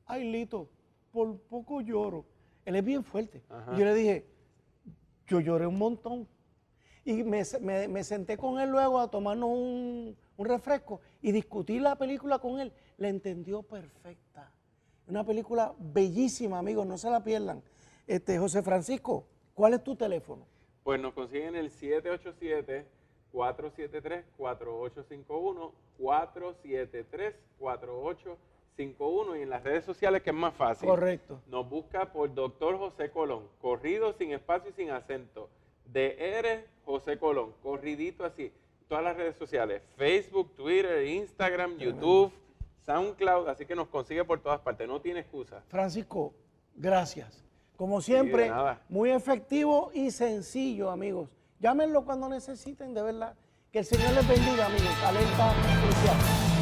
ay Lito, por poco lloro. Él es bien fuerte. Y yo le dije, yo lloré un montón. Y me senté con él luego a tomarnos un refresco y discutí la película con él. La entendió perfecta. Una película bellísima, amigos, no se la pierdan. José Francisco, ¿cuál es tu teléfono? Pues nos consiguen el 787-473-4851, 473-4851 y en las redes sociales que es más fácil. Correcto. Nos busca por Dr. José Colón, corrido sin espacio y sin acento. DR José Colón, corridito así. Todas las redes sociales, Facebook, Twitter, Instagram, YouTube, SoundCloud, así que nos consigue por todas partes, no tiene excusa. Francisco, gracias. Como siempre, de nada. muy efectivo y sencillo, amigos. Llámenlo cuando necesiten, de verdad. Que el Señor les bendiga, amigos. Alerta crucial.